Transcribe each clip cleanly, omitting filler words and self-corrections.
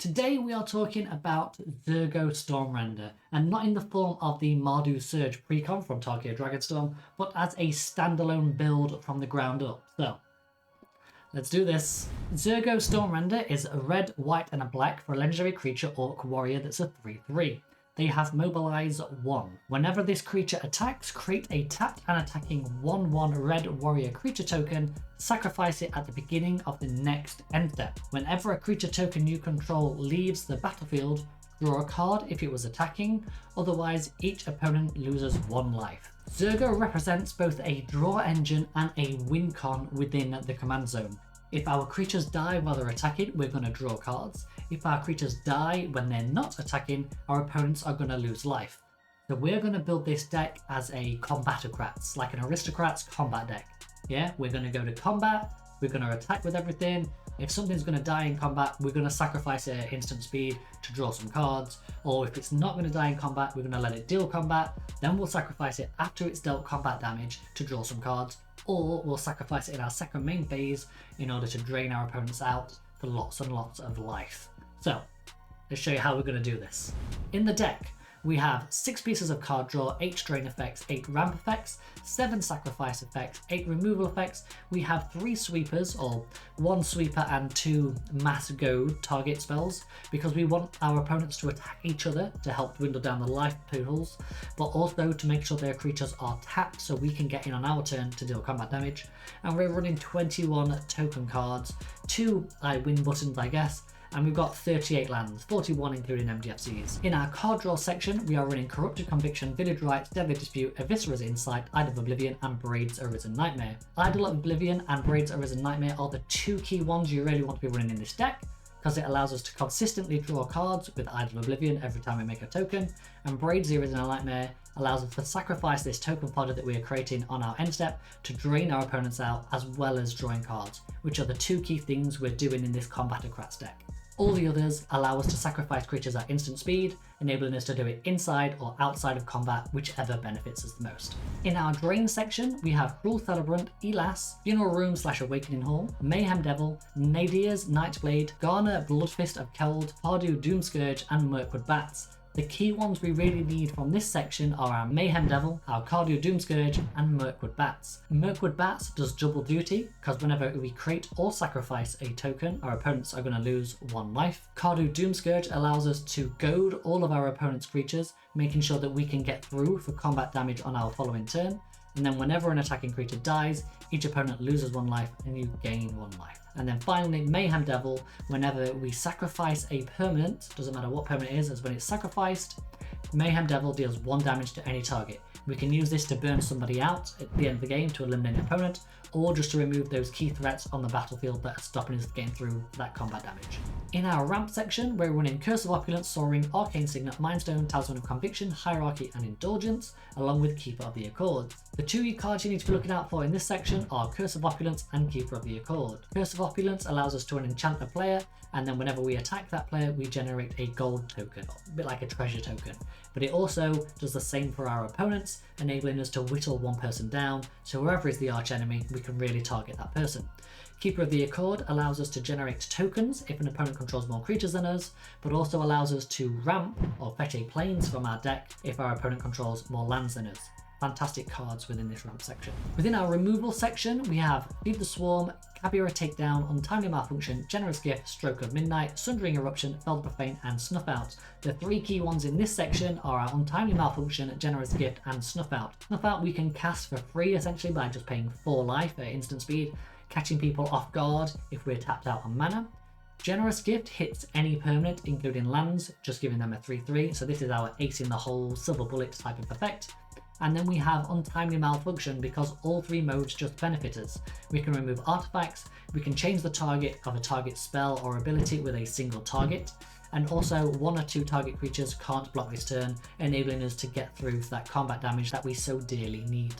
Today we are talking about Zurgo Stormrender, and not in the form of the Mardu Surge Precon from Tarkir Dragonstorm, but as a standalone build from the ground up. So, let's do this. Zurgo Stormrender is a red, white and a black for a legendary creature orc warrior that's a 3/3. They have Mobilize 1. Whenever this creature attacks, create a tapped and attacking 1/1 red warrior creature token, sacrifice it at the beginning of the next end step. Whenever a creature token you control leaves the battlefield, draw a card if it was attacking, otherwise each opponent loses 1 life. Zurgo represents both a draw engine and a win con within the command zone. If our creatures die while they're attacking, we're going to draw cards. If our creatures die when they're not attacking, our opponents are going to lose life. So we're going to build this deck as a combatocrats, like an aristocrats combat deck. Yeah, we're going to go to combat, we're going to attack with everything. If something's going to die in combat, we're going to sacrifice it at instant speed to draw some cards. Or if it's not going to die in combat, we're going to let it deal combat. Then we'll sacrifice it after it's dealt combat damage to draw some cards. Or we'll sacrifice it in our second main phase in order to drain our opponents out for lots and lots of life. So, let's show you how we're going to do this. In the deck, we have 6 pieces of card draw, 8 drain effects, 8 ramp effects, 7 sacrifice effects, 8 removal effects. We have 3 sweepers, or 1 sweeper and 2 mass goad target spells, because we want our opponents to attack each other to help dwindle down the life pools, but also to make sure their creatures are tapped so we can get in on our turn to deal combat damage. And we're running 21 token cards, 2 I win buttons I guess, and we've got 38 lands, 41 including MGFCs. In our card draw section, we are running Corrupted Conviction, Village Rites, Deadly Dispute, Eviscera's Insight, Idol of Oblivion, and Braid's Arisen Nightmare. Idol of Oblivion and Braid's Arisen Nightmare are the 2 key ones you really want to be running in this deck, because it allows us to consistently draw cards with Idol of Oblivion every time we make a token, and Braid's Arisen Nightmare allows us to sacrifice this token fodder that we are creating on our end step to drain our opponents out, as well as drawing cards, which are the 2 key things we're doing in this Combatocrats deck. All the others allow us to sacrifice creatures at instant speed, enabling us to do it inside or outside of combat, whichever benefits us the most. In our drain section, we have Cruel Celebrant, Elas, Funeral Room / Awakening Hall, Mayhem Devil, Nadir's Nightblade, Garner Bloodfist of Keld, Mardu Doomscourge, and Mirkwood Bats. The key ones we really need from this section are our Mayhem Devil, our Cardio Doomscourge, and Mirkwood Bats. Mirkwood Bats does double duty, because whenever we create or sacrifice a token, our opponents are going to lose 1 life. Cardio Doomscourge allows us to goad all of our opponent's creatures, making sure that we can get through for combat damage on our following turn. And then whenever an attacking creature dies, each opponent loses 1 life and you gain 1 life. And then finally, Mayhem Devil, whenever we sacrifice a permanent, doesn't matter what permanent it is, as when it's sacrificed, Mayhem Devil deals 1 damage to any target. We can use this to burn somebody out at the end of the game to eliminate an opponent, or just to remove those key threats on the battlefield that are stopping us getting through that combat damage. In our ramp section, we're running Curse of Opulence, Soaring, Arcane Signet, Mindstone, Talisman of Conviction, Hierarchy, and Indulgence, along with Keeper of the Accord. The 2 cards you need to be looking out for in this section are Curse of Opulence and Keeper of the Accord. Curse of Opulence allows us to enchant a player, and then whenever we attack that player, we generate a gold token, a bit like a treasure token. But it also does the same for our opponents, enabling us to whittle 1 person down, so whoever is the archenemy, we can really target that person. Keeper of the Accord allows us to generate tokens if an opponent controls more creatures than us, but also allows us to ramp or fetch a plains from our deck if our opponent controls more lands than us. Fantastic cards within this ramp section. Within our removal section, we have Feed the Swarm, Kabira Takedown, Untimely Malfunction, Generous Gift, Stroke of Midnight, Sundering Eruption, Fell the Profane, and Snuff Out. The 3 key ones in this section are our Untimely Malfunction, Generous Gift, and Snuff Out. Snuff Out we can cast for free essentially by just paying 4 life at instant speed, catching people off guard if we're tapped out on mana. Generous Gift hits any permanent, including lands, just giving them a 3/3, so this is our ace in the hole, silver bullet type of effect. And then we have Untimely Malfunction because all 3 modes just benefit us. We can remove artifacts, we can change the target of a target spell or ability with a single target, and also 1 or 2 target creatures can't block this turn, enabling us to get through that combat damage that we so dearly need.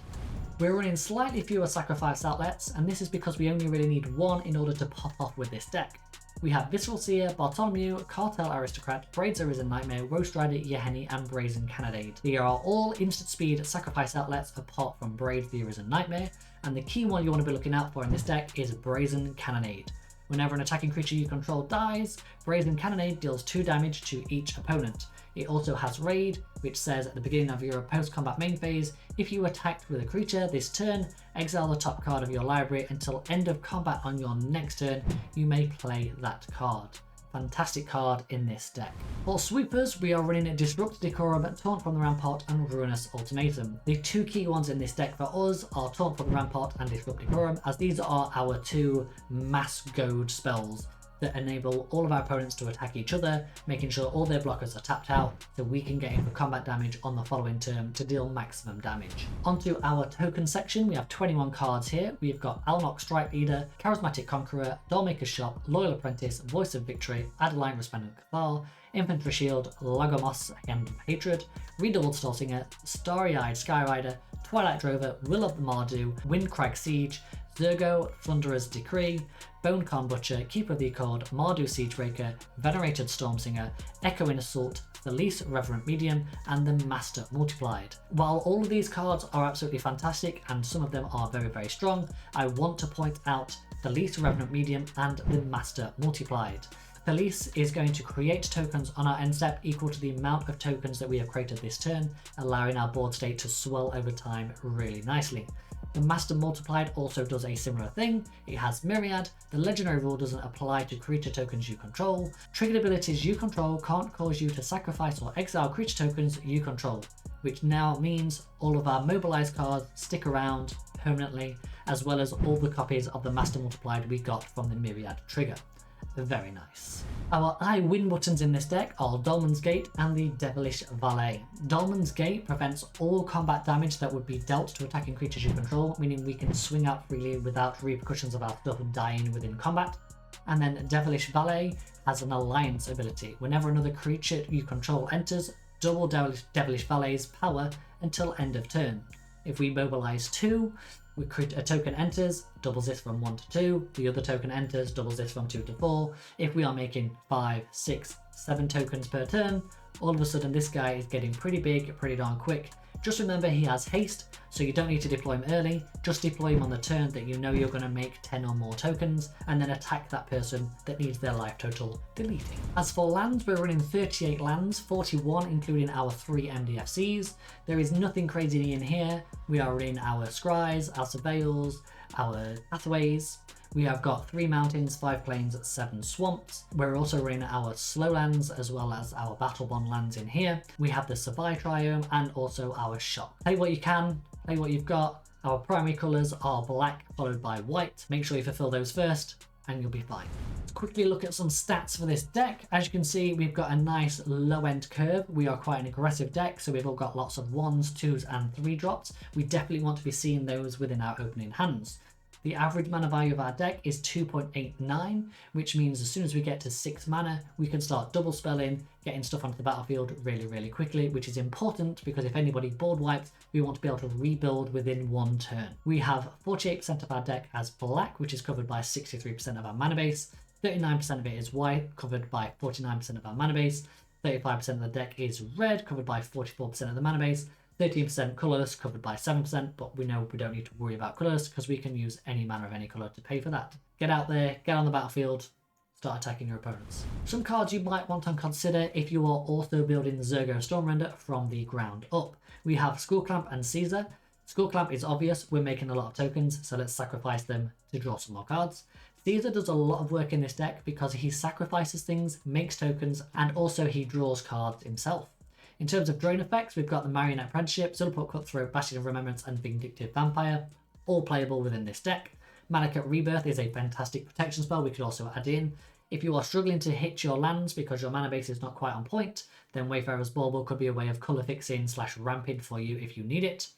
We're running slightly fewer sacrifice outlets, and this is because we only really need 1 in order to pop off with this deck. We have Visceral Seer, Bartholomew, Cartel Aristocrat, Braid's Arisen Nightmare, Roast Rider, Yeheni, and Brazen Cannonade. They are all instant speed sacrifice outlets apart from Braid the Arisen Nightmare, and the key one you want to be looking out for in this deck is Brazen Cannonade. Whenever an attacking creature you control dies, Brazen Cannonade deals 2 damage to each opponent. It also has Raid, which says at the beginning of your post-combat main phase, if you attacked with a creature this turn, exile the top card of your library until end of combat on your next turn, you may play that card. Fantastic card in this deck. For sweepers, we are running Disrupt Decorum, Taunt from the Rampart, and Ruinous Ultimatum. The 2 key ones in this deck for us are Taunt from the Rampart and Disrupt Decorum, as these are our 2 mass goad spells that enable all of our opponents to attack each other, making sure all their blockers are tapped out so we can get in for combat damage on the following turn to deal maximum damage. Onto our token section, we have 21 cards here. We've got Alnox Strike Leader, Charismatic Conqueror, Dollmaker's Shop, Loyal Apprentice, Voice of Victory, Adeline Resplendent Cathar, Infantry Shield, Lagomos Hand of Hatred, Redoubled Stormsinger, Starry-Eyed Skyrider, Twilight Drover, Will of the Mardu, Windcrag Siege, Zurgo Thunderer's Decree, Bonecon Butcher, Keeper of the Accord, Mardu Siegebreaker, Venerated Stormsinger, Echoing Assault, the Least Reverent Medium, and the Master Multiplied. While all of these cards are absolutely fantastic and some of them are very, very strong, I want to point out the Least Reverent Medium and the Master Multiplied. Police is going to create tokens on our end step equal to the amount of tokens that we have created this turn, allowing our board state to swell over time really nicely. The Master Multiplied also does a similar thing. It has Myriad. The legendary rule doesn't apply to creature tokens you control. Triggered abilities you control can't cause you to sacrifice or exile creature tokens you control, which now means all of our mobilized cards stick around permanently, as well as all the copies of the Master Multiplied we got from the Myriad trigger. Very nice. Our I win buttons in this deck are Dolmen's Gate and the Devilish Valet. Dolmen's Gate prevents all combat damage that would be dealt to attacking creatures you control, meaning we can swing out freely without repercussions of our stuff dying within combat. And then Devilish Valet has an alliance ability. Whenever another creature you control enters, double Devilish Valet's power until end of turn. If we mobilize 2, a token enters, doubles this from 1 to 2, the other token enters, doubles this from 2 to 4. If we are making 5, 6, 7 tokens per turn, all of a sudden this guy is getting pretty big, pretty darn quick. Just remember he has haste, so you don't need to deploy him early, just deploy him on the turn that you know you're going to make 10 or more tokens, and then attack that person that needs their life total deleting. As for lands, we're running 38 lands, 41 including our 3 MDFCs. There is nothing crazy in here. We are running our Scries, our Surveils, our Pathways. We have got 3 mountains, 5 plains, 7 swamps. We're also running our slow lands as well as our battle bond lands in here. We have the Survive Triome and also our Shock. Play what you can, play what you've got. Our primary colours are black followed by white. Make sure you fulfill those first and you'll be fine. Let's quickly look at some stats for this deck. As you can see, we've got a nice low end curve. We are quite an aggressive deck, so we've all got lots of 1s, 2s and 3 drops. We definitely want to be seeing those within our opening hands. The average mana value of our deck is 2.89, which means as soon as we get to 6 mana, we can start double spelling, getting stuff onto the battlefield really, really quickly, which is important because if anybody board wipes, we want to be able to rebuild within 1 turn. We have 48% of our deck as black, which is covered by 63% of our mana base. 39% of it is white, covered by 49% of our mana base. 35% of the deck is red, covered by 44% of the mana base. 13% colourless, covered by 7%, but we know we don't need to worry about colourless because we can use any mana of any colour to pay for that. Get out there, get on the battlefield, start attacking your opponents. Some cards you might want to consider if you are also building the Zurgo Stormrender from the ground up. We have Skull Clamp and Caesar. Skull Clamp is obvious, we're making a lot of tokens, so let's sacrifice them to draw some more cards. Caesar does a lot of work in this deck because he sacrifices things, makes tokens, and also he draws cards himself. In terms of drawing effects, we've got the Marionette Apprenticeship, Zulaport Cutthroat, Bastion of Remembrance, and Vindictive Vampire, all playable within this deck. Malekith Rebirth is a fantastic protection spell we could also add in. If you are struggling to hit your lands because your mana base is not quite on point, then Wayfarer's Bauble could be a way of colour fixing / ramping for you if you need it.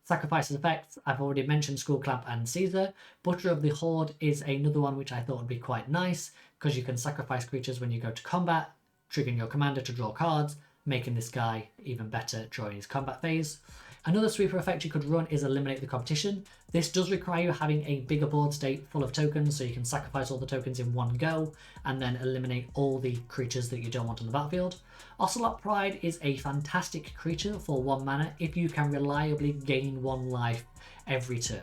Sacrifices effects, I've already mentioned Skull Clamp and Caesar. Butcher of the Horde is another one which I thought would be quite nice, because you can sacrifice creatures when you go to combat, triggering your commander to draw cards, making this guy even better during his combat phase. Another sweeper effect you could run is Eliminate the Competition. This does require you having a bigger board state full of tokens, so you can sacrifice all the tokens in one go and then eliminate all the creatures that you don't want on the battlefield. Ocelot Pride is a fantastic creature for 1 mana if you can reliably gain 1 life every turn.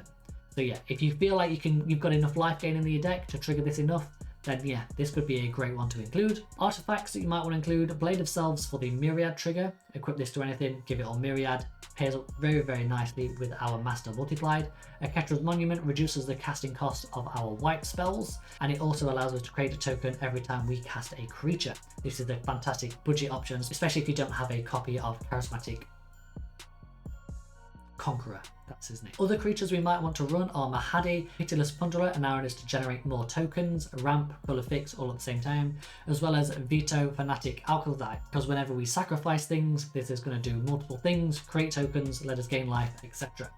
So yeah, if you feel like you've got enough life gain in your deck to trigger this enough, then yeah, this could be a great one to include. Artifacts that you might want to include: Blade of Selves for the Myriad trigger. Equip this to anything, give it all Myriad. Pairs up very, very nicely with our Master Multiplied. Ketra's Monument reduces the casting cost of our wipe spells, and it also allows us to create a token every time we cast a creature. This is a fantastic budget options, especially if you don't have a copy of Charismatic Conqueror. That's his name. Other creatures we might want to run are Mahadi, Pitiless Plunderer, allowing us to generate more tokens, Ramp, Color Fix all at the same time, as well as Veto, Fanatic, Alkalizai, because whenever we sacrifice things, this is going to do multiple things, create tokens, let us gain life, etc.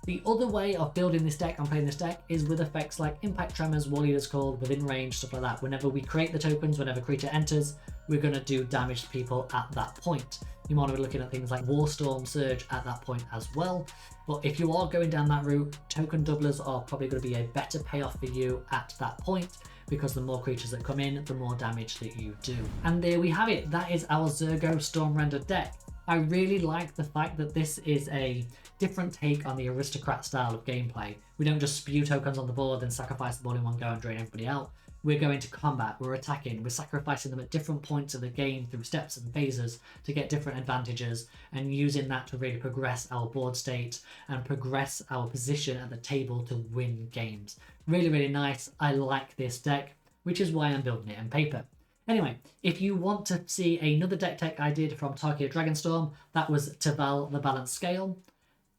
The other way of building this deck and playing this deck is with effects like Impact Tremors, War Leader's Call, Within Range, stuff like that. Whenever we create the tokens, whenever a creature enters, we're going to do damage to people at that point. You might be looking at things like Warstorm Surge at that point as well. But if you are going down that route, token doublers are probably going to be a better payoff for you at that point, because the more creatures that come in, the more damage that you do. And there we have it. That is our Zurgo Stormrender deck. I really like the fact that this is a different take on the aristocrat style of gameplay. We don't just spew tokens on the board and sacrifice the board in one go and drain everybody out. We're going to combat, we're attacking, we're sacrificing them at different points of the game through steps and phases to get different advantages, and using that to really progress our board state and progress our position at the table to win games. Really, really nice. I like this deck, which is why I'm building it in paper. Anyway, if you want to see another deck tech I did from Tarkir Dragonstorm, that was Taval the Balanced Scale.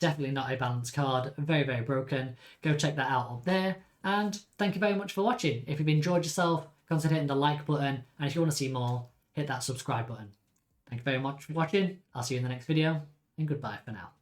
Definitely not a balanced card, very, very broken. Go check that out up there. And thank you very much for watching. If you've enjoyed yourself, consider hitting the like button. And if you want to see more, hit that subscribe button. Thank you very much for watching. I'll see you in the next video. And goodbye for now.